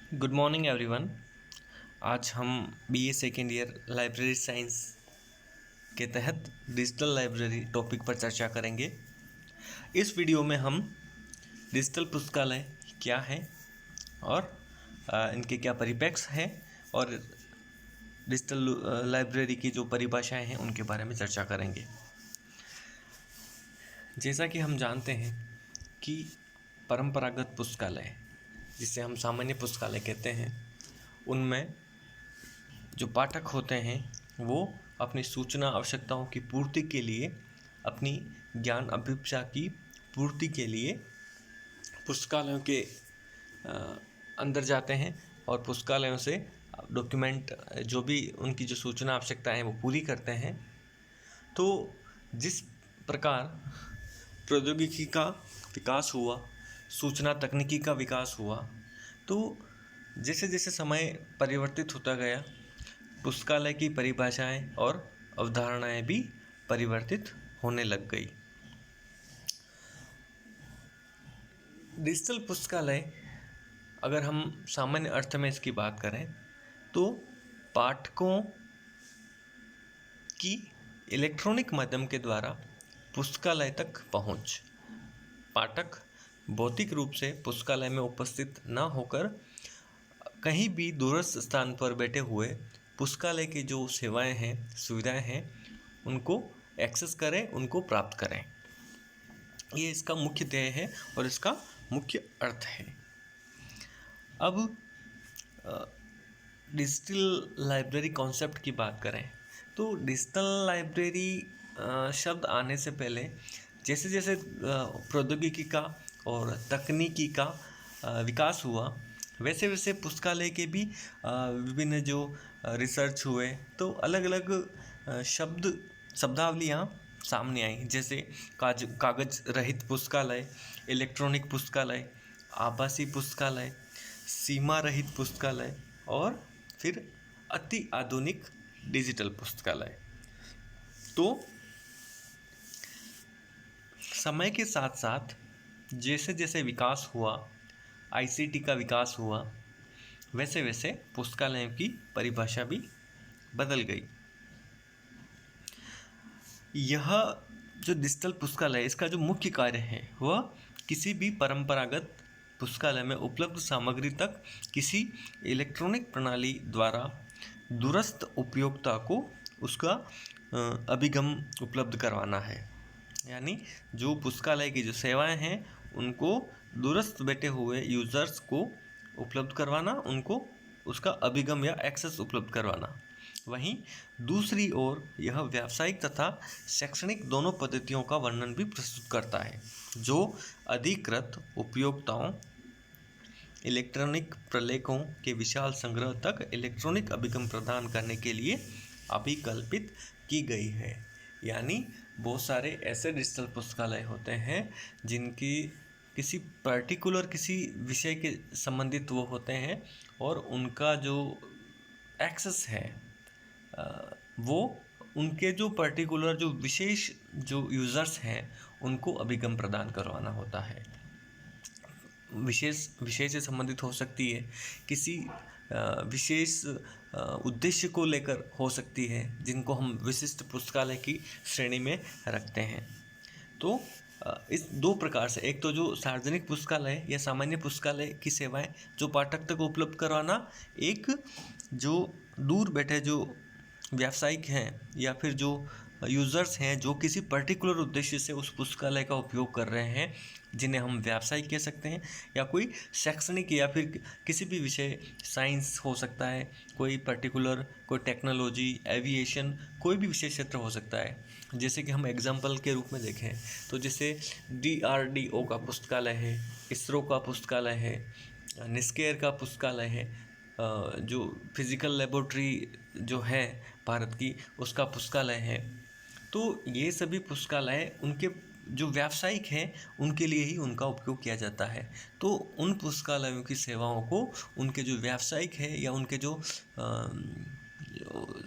Good morning everyone. आज हम BA second year library science के तहत डिजिटल लाइब्रेरी टॉपिक पर चर्चा करेंगे। इस वीडियो में हम डिजिटल पुस्तकालय क्या है और इनके क्या परिप्रेक्ष्य हैं और डिजिटल लाइब्रेरी की जो परिभाषाएं हैं उनके बारे में चर्चा करेंगे। जैसा कि हम जानते हैं कि परंपरागत पुस्तकालय, जिसे हम सामान्य पुस्तकालय कहते हैं, उनमें जो पाठक होते हैं वो अपनी सूचना आवश्यकताओं की पूर्ति के लिए, अपनी ज्ञान अभिप्सा की पूर्ति के लिए पुस्तकालयों के अंदर जाते हैं और पुस्तकालयों से डॉक्यूमेंट, जो भी उनकी जो सूचना आवश्यकताएं हैं वो पूरी करते हैं। तो जिस प्रकार प्रौद्योगिकी का विकास हुआ, सूचना तकनीकी का विकास हुआ, तो जैसे जैसे समय परिवर्तित होता गया, पुस्तकालय की परिभाषाएं और अवधारणाएं भी परिवर्तित होने लग गई। डिजिटल पुस्तकालय, अगर हम सामान्य अर्थ में इसकी बात करें, तो पाठकों की इलेक्ट्रॉनिक माध्यम के द्वारा पुस्तकालय तक पहुंच। पाठक भौतिक रूप से पुस्तकालय में उपस्थित न होकर कहीं भी दूरस्थ स्थान पर बैठे हुए पुस्तकालय की जो सेवाएं हैं, सुविधाएं हैं, उनको एक्सेस करें, उनको प्राप्त करें। ये इसका मुख्य ध्येय है और इसका मुख्य अर्थ है। अब डिजिटल लाइब्रेरी कॉन्सेप्ट की बात करें तो डिजिटल लाइब्रेरी शब्द आने से पहले जैसे जैसे प्रौद्योगिकी का और तकनीकी का विकास हुआ, वैसे वैसे पुस्तकालय के भी विभिन्न जो रिसर्च हुए, तो अलग अलग शब्दावलियाँ सामने आई। जैसे कागज रहित पुस्तकालय, इलेक्ट्रॉनिक पुस्तकालय, आभासी पुस्तकालय, सीमा रहित पुस्तकालय और फिर अति आधुनिक डिजिटल पुस्तकालय। तो समय के साथ साथ जैसे जैसे विकास हुआ, आईसीटी का विकास हुआ, वैसे वैसे पुस्तकालयों की परिभाषा भी बदल गई। यह जो डिजिटल पुस्तकालय, इसका जो मुख्य कार्य है वह किसी भी परंपरागत पुस्तकालय में उपलब्ध सामग्री तक किसी इलेक्ट्रॉनिक प्रणाली द्वारा दूरस्थ उपयोक्ता को उसका अभिगम उपलब्ध करवाना है। यानी जो पुस्तकालय की जो सेवाएं हैं उनको दूरस्थ बैठे हुए यूज़र्स को उपलब्ध करवाना, उनको उसका अभिगम या एक्सेस उपलब्ध करवाना। वहीं दूसरी ओर यह व्यावसायिक तथा शैक्षणिक दोनों पद्धतियों का वर्णन भी प्रस्तुत करता है, जो अधिकृत उपयोक्ताओं इलेक्ट्रॉनिक प्रलेखों के विशाल संग्रह तक इलेक्ट्रॉनिक अभिगम प्रदान करने के लिए अभिकल्पित की गई है। यानी बहुत सारे ऐसे डिजिटल पुस्तकालय होते हैं जिनकी किसी पर्टिकुलर किसी विषय के संबंधित वो होते हैं और उनका जो एक्सेस है वो उनके जो पर्टिकुलर जो विशेष जो यूज़र्स हैं उनको अभिगम प्रदान करवाना होता है। विशेष विषय से संबंधित हो सकती है, किसी विशेष उद्देश्य को लेकर हो सकती है, जिनको हम विशिष्ट पुस्तकालय की श्रेणी में रखते हैं। तो इस दो प्रकार से, एक तो जो सार्वजनिक पुस्तकालय या सामान्य पुस्तकालय की सेवाएं जो पाठक तक उपलब्ध करवाना, एक जो दूर बैठे जो व्यावसायिक हैं या फिर जो यूज़र्स हैं जो किसी पर्टिकुलर उद्देश्य से उस पुस्तकालय का उपयोग कर रहे हैं, जिन्हें हम व्यावसायिक कह सकते हैं, या कोई शैक्षणिक या फिर किसी भी विषय, साइंस हो सकता है, कोई पर्टिकुलर, कोई टेक्नोलॉजी, एविएशन, कोई भी विषय क्षेत्र हो सकता है। जैसे कि हम एग्जाम्पल के रूप में देखें तो जैसे DRDO का पुस्तकालय है, इसरो का पुस्तकालय है, निस्केयर का पुस्तकालय है, जो फिज़िकल लेबोरेटरी जो है भारत की उसका पुस्तकालय है। तो ये सभी पुस्तकालय उनके जो व्यावसायिक हैं उनके लिए ही उनका उपयोग किया जाता है। तो उन पुस्तकालयों की सेवाओं को उनके जो व्यावसायिक है या उनके जो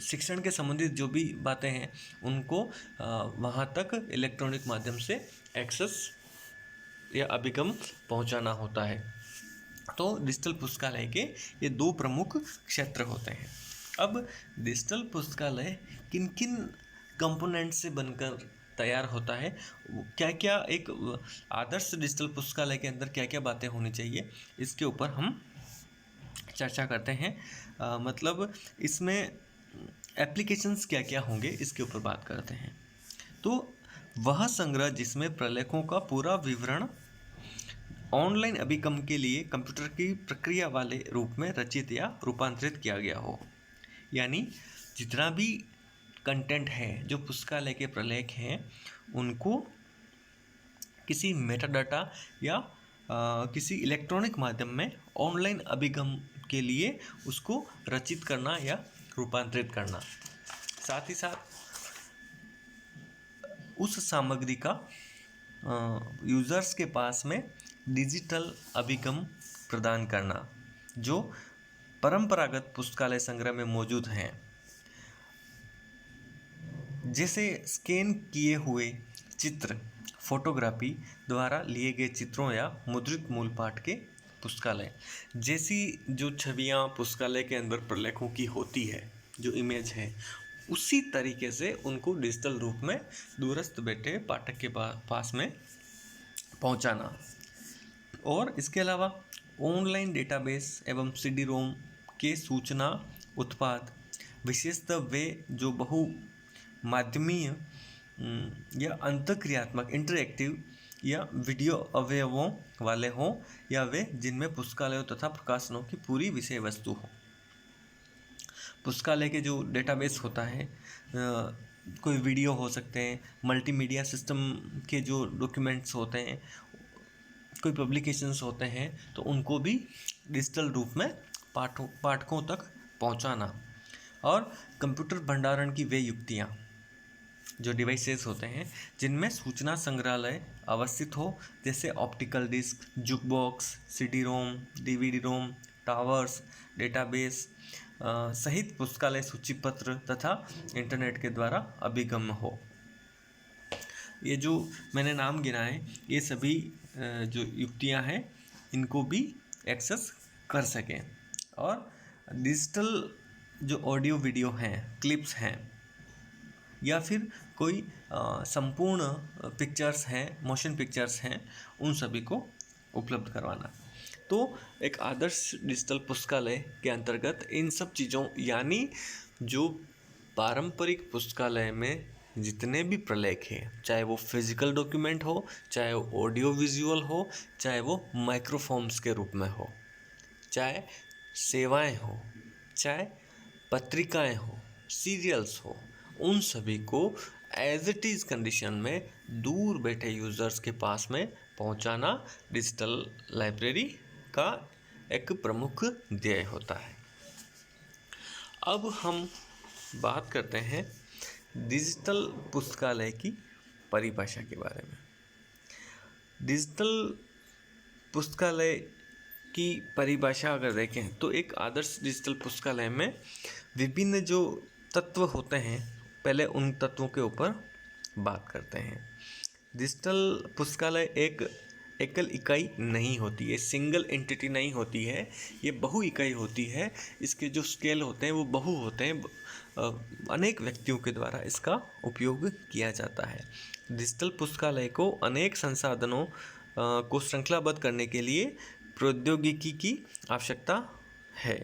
शिक्षण के संबंधित जो भी बातें हैं उनको वहाँ तक इलेक्ट्रॉनिक माध्यम से एक्सेस या अभिगम पहुँचाना होता है। तो डिजिटल पुस्तकालय के ये दो प्रमुख क्षेत्र होते हैं। अब डिजिटल पुस्तकालय किन किन कंपोनेंट से बनकर तैयार होता है, क्या क्या एक आदर्श डिजिटल पुस्तकालय के अंदर क्या क्या बातें होनी चाहिए, इसके ऊपर हम चर्चा करते हैं। मतलब इसमें एप्लीकेशंस क्या क्या होंगे इसके ऊपर बात करते हैं। तो वह संग्रह जिसमें प्रलेखों का पूरा विवरण ऑनलाइन अभिगम के लिए कंप्यूटर की प्रक्रिया वाले रूप में रचित या रूपांतरित किया गया हो, यानी जितना भी कंटेंट है जो पुस्तकालय के प्रलेख हैं उनको किसी मेटाडाटा या किसी इलेक्ट्रॉनिक माध्यम में ऑनलाइन अभिगम के लिए उसको रचित करना या रूपांतरित करना, साथ ही साथ उस सामग्री का यूज़र्स के पास में डिजिटल अभिगम प्रदान करना जो परंपरागत पुस्तकालय संग्रह में मौजूद हैं, जैसे स्कैन किए हुए चित्र, फोटोग्राफी द्वारा लिए गए चित्रों या मुद्रित मूल पाठ के पुस्तकालय जैसी जो छवियाँ पुस्तकालय के अंदर प्रलेखों की होती है, जो इमेज है, उसी तरीके से उनको डिजिटल रूप में दूरस्थ बैठे पाठक के पास में पहुंचाना। और इसके अलावा ऑनलाइन डेटाबेस एवं सीडी रोम के सूचना उत्पाद, विशेषतः वे जो बहु माध्यमीय या अंतःक्रियात्मक इंटरैक्टिव या वीडियो अवयवों वाले हों, या वे जिनमें पुस्तकालयों तथा प्रकाशनों की पूरी विषय वस्तु हो। पुस्तकालय के जो डेटाबेस होता है, कोई वीडियो हो सकते हैं, मल्टीमीडिया सिस्टम के जो डॉक्यूमेंट्स होते हैं, कोई पब्लिकेशंस होते हैं, तो उनको भी डिजिटल रूप में पाठकों तक पहुंचाना। और कंप्यूटर भंडारण की वे युक्तियाँ, जो डिवाइसेस होते हैं जिनमें सूचना संग्रहालय अवस्थित हो, जैसे optical disc, jukebox, CD ROM, DVD ROM, towers, database सहित पुस्तकालय सूचीपत्र तथा इंटरनेट के द्वारा अभिगम हो। ये जो मैंने नाम गिनाए, ये सभी जो युक्तियां हैं इनको भी एक्सेस कर सकें। और डिजिटल जो ऑडियो वीडियो हैं, क्लिप्स हैं, या फिर कोई संपूर्ण पिक्चर्स हैं, मोशन पिक्चर्स हैं, उन सभी को उपलब्ध करवाना। तो एक आदर्श डिजिटल पुस्तकालय के अंतर्गत इन सब चीज़ों, यानी जो पारंपरिक पुस्तकालय में जितने भी प्रलेख हैं, चाहे वो फिजिकल डॉक्यूमेंट हो, चाहे वो ऑडियो विजुअल हो, चाहे वो माइक्रोफॉर्म्स के रूप में हो, चाहे सेवाएं हो, चाहे पत्रिकाएं हो, सीरियल्स हो, उन सभी को एज इट इज़ कंडीशन में दूर बैठे यूज़र्स के पास में पहुंचाना डिजिटल लाइब्रेरी का एक प्रमुख ध्येय होता है। अब हम बात करते हैं डिजिटल पुस्तकालय की परिभाषा के बारे में। डिजिटल पुस्तकालय की परिभाषा अगर देखें तो एक आदर्श डिजिटल पुस्तकालय में विभिन्न जो तत्व होते हैं, पहले उन तत्वों के ऊपर बात करते हैं। डिजिटल पुस्तकालय एक एकल इकाई नहीं होती है, सिंगल एंटिटी नहीं होती है, ये बहु इकाई होती है। इसके जो स्केल होते हैं वो बहु होते हैं, अनेक व्यक्तियों के द्वारा इसका उपयोग किया जाता है। डिजिटल पुस्तकालय को अनेक संसाधनों को श्रृंखलाबद्ध करने के लिए प्रौद्योगिकी की आवश्यकता है।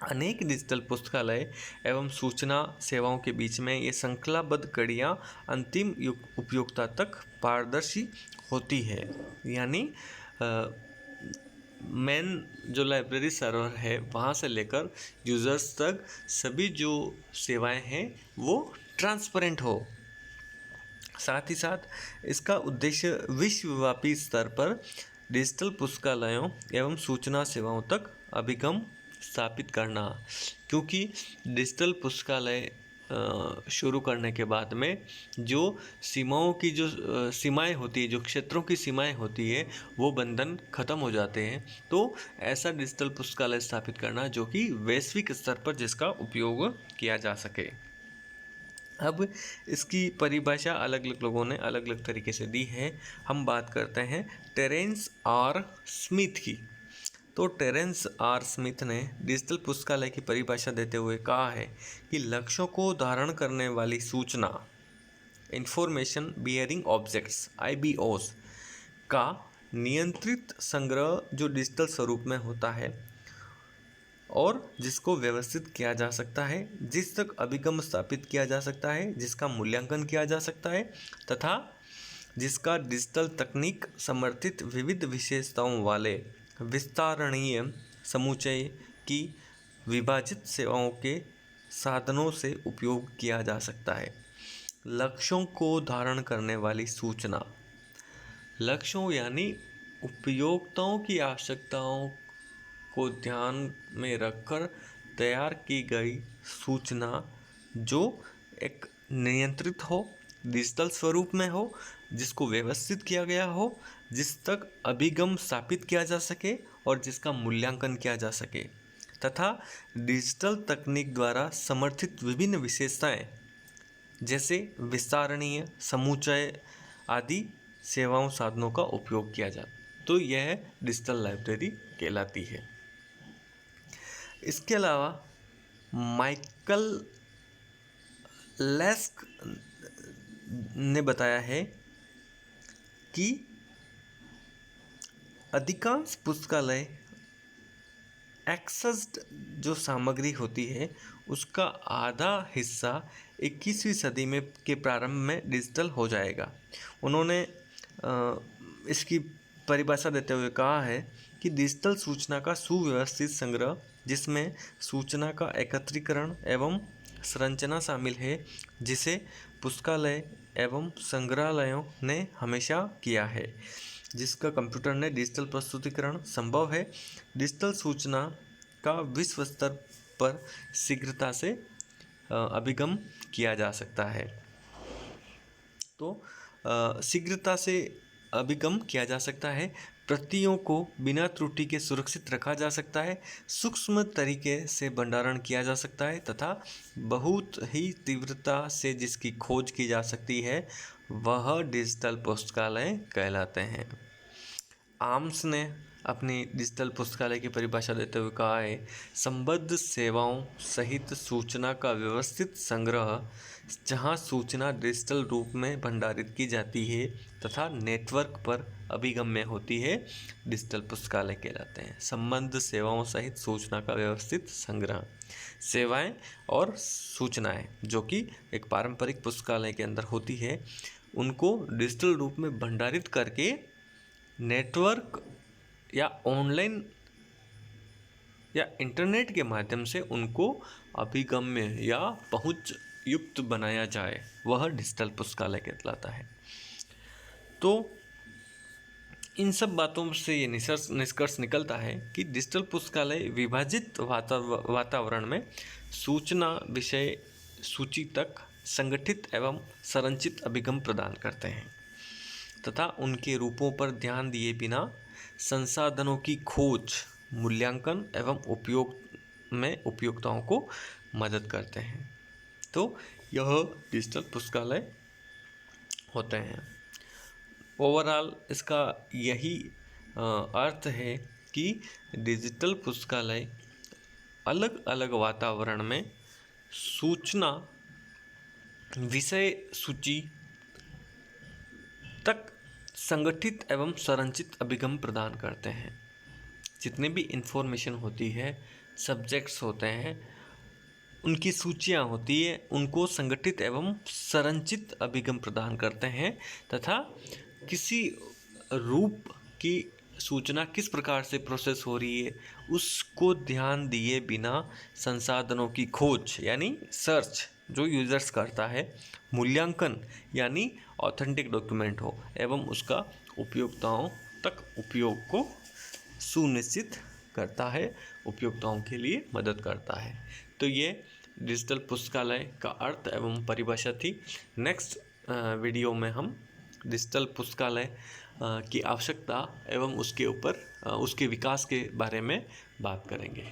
अनेक डिजिटल पुस्तकालय एवं सूचना सेवाओं के बीच में ये श्रृंखलाबद्ध कड़ियाँ अंतिम उपयोक्ता तक पारदर्शी होती है, यानी मेन जो लाइब्रेरी सर्वर है वहाँ से लेकर यूज़र्स तक सभी जो सेवाएं हैं वो ट्रांसपेरेंट हो। साथ ही साथ इसका उद्देश्य विश्वव्यापी स्तर पर डिजिटल पुस्तकालयों एवं सूचना सेवाओं तक अभिगम स्थापित करना, क्योंकि डिजिटल पुस्तकालय शुरू करने के बाद में जो सीमाओं की जो सीमाएं होती है, जो क्षेत्रों की सीमाएं होती है, वो बंधन ख़त्म हो जाते हैं। तो ऐसा डिजिटल पुस्तकालय स्थापित करना जो कि वैश्विक स्तर पर जिसका उपयोग किया जा सके। अब इसकी परिभाषा अलग अलग लोगों ने अलग अलग तरीके से दी है। हम बात करते हैं टेरेंस और स्मिथ की। तो टेरेंस आर स्मिथ ने डिजिटल पुस्तकालय की परिभाषा देते हुए कहा है कि लक्ष्यों को धारण करने वाली सूचना, इंफॉर्मेशन बियरिंग ऑब्जेक्ट्स IBOs का नियंत्रित संग्रह जो डिजिटल स्वरूप में होता है और जिसको व्यवस्थित किया जा सकता है, जिस तक अभिगम स्थापित किया जा सकता है, जिसका मूल्यांकन किया जा सकता है तथा जिसका डिजिटल तकनीक समर्थित विविध विशेषताओं वाले विस्तारणीय समुच्चय की विभाजित सेवाओं के साधनों से उपयोग किया जा सकता है। लक्ष्यों को धारण करने वाली सूचना, लक्ष्यों यानी उपयोक्ताओं की आवश्यकताओं को ध्यान में रखकर तैयार की गई सूचना जो एक नियंत्रित हो, डिजिटल स्वरूप में हो, जिसको व्यवस्थित किया गया हो, जिस तक अभिगम स्थापित किया जा सके और जिसका मूल्यांकन किया जा सके तथा डिजिटल तकनीक द्वारा समर्थित विभिन्न विशेषताएं जैसे विस्तारणीय समुच्चय आदि सेवाओं साधनों का उपयोग किया जाए, तो यह डिजिटल लाइब्रेरी कहलाती है। इसके अलावा माइकल लेस्क ने बताया है कि अधिकांश पुस्तकालय एक्सेस्ड जो सामग्री होती है उसका आधा हिस्सा 21वीं सदी में के प्रारंभ में डिजिटल हो जाएगा। उन्होंने इसकी परिभाषा देते हुए कहा है कि डिजिटल सूचना का सुव्यवस्थित संग्रह जिसमें सूचना का एकत्रीकरण एवं संरचना शामिल है, जिसे पुस्तकालय एवं संग्रहालयों ने हमेशा किया है, जिसका कंप्यूटर ने डिजिटल प्रस्तुतिकरण संभव है। डिजिटल सूचना का विश्व स्तर पर शीघ्रता से अभिगम किया जा सकता है। तो शीघ्रता से अभिगम किया जा सकता है, प्रतियों को बिना त्रुटि के सुरक्षित रखा जा सकता है, सूक्ष्म तरीके से भंडारण किया जा सकता है तथा बहुत ही तीव्रता से जिसकी खोज की जा सकती है वह डिजिटल पुस्तकालय कहलाते हैं। आर्म्स ने अपनी डिजिटल पुस्तकालय की परिभाषा देते हुए कहा है, संबद्ध सेवाओं सहित सूचना का व्यवस्थित संग्रह जहां सूचना डिजिटल रूप में भंडारित की जाती है तथा नेटवर्क पर अभिगम्य होती है, डिजिटल पुस्तकालय कहलाते हैं। संबद्ध सेवाओं सहित सूचना का व्यवस्थित संग्रह, सेवाएं और सूचनाएं जो कि एक पारंपरिक पुस्तकालय के अंदर होती है, उनको डिजिटल रूप में भंडारित करके नेटवर्क या ऑनलाइन या इंटरनेट के माध्यम से उनको अभिगम्य या पहुंच युक्त बनाया जाए, वह डिजिटल पुस्तकालय कहलाता है। तो इन सब बातों से ये निष्कर्ष निकलता है कि डिजिटल पुस्तकालय विभाजित वातावरण में सूचना विषय सूची तक संगठित एवं संरचित अभिगम प्रदान करते हैं तथा उनके रूपों पर ध्यान दिए बिना संसाधनों की खोज, मूल्यांकन एवं उपयोग में उपयोक्ताओं को मदद करते हैं। तो यह डिजिटल पुस्तकालय होते हैं। ओवरऑल इसका यही अर्थ है कि डिजिटल पुस्तकालय अलग अलग वातावरण में सूचना विषय सूची तक संगठित एवं संरचित अभिगम प्रदान करते हैं। जितने भी इंफॉर्मेशन होती है, सब्जेक्ट्स होते हैं, उनकी सूचियाँ होती है, उनको संगठित एवं संरचित अभिगम प्रदान करते हैं तथा किसी रूप की सूचना किस प्रकार से प्रोसेस हो रही है उसको ध्यान दिए बिना संसाधनों की खोज यानी सर्च जो यूजर्स करता है, मूल्यांकन यानी ऑथेंटिक डॉक्यूमेंट हो एवं उसका उपयोक्ताओं तक उपयोग को सुनिश्चित करता है, उपयोक्ताओं के लिए मदद करता है। तो ये डिजिटल पुस्तकालय का अर्थ एवं परिभाषा थी। नेक्स्ट वीडियो में हम डिजिटल पुस्तकालय की आवश्यकता एवं उसके ऊपर उसके विकास के बारे में बात करेंगे।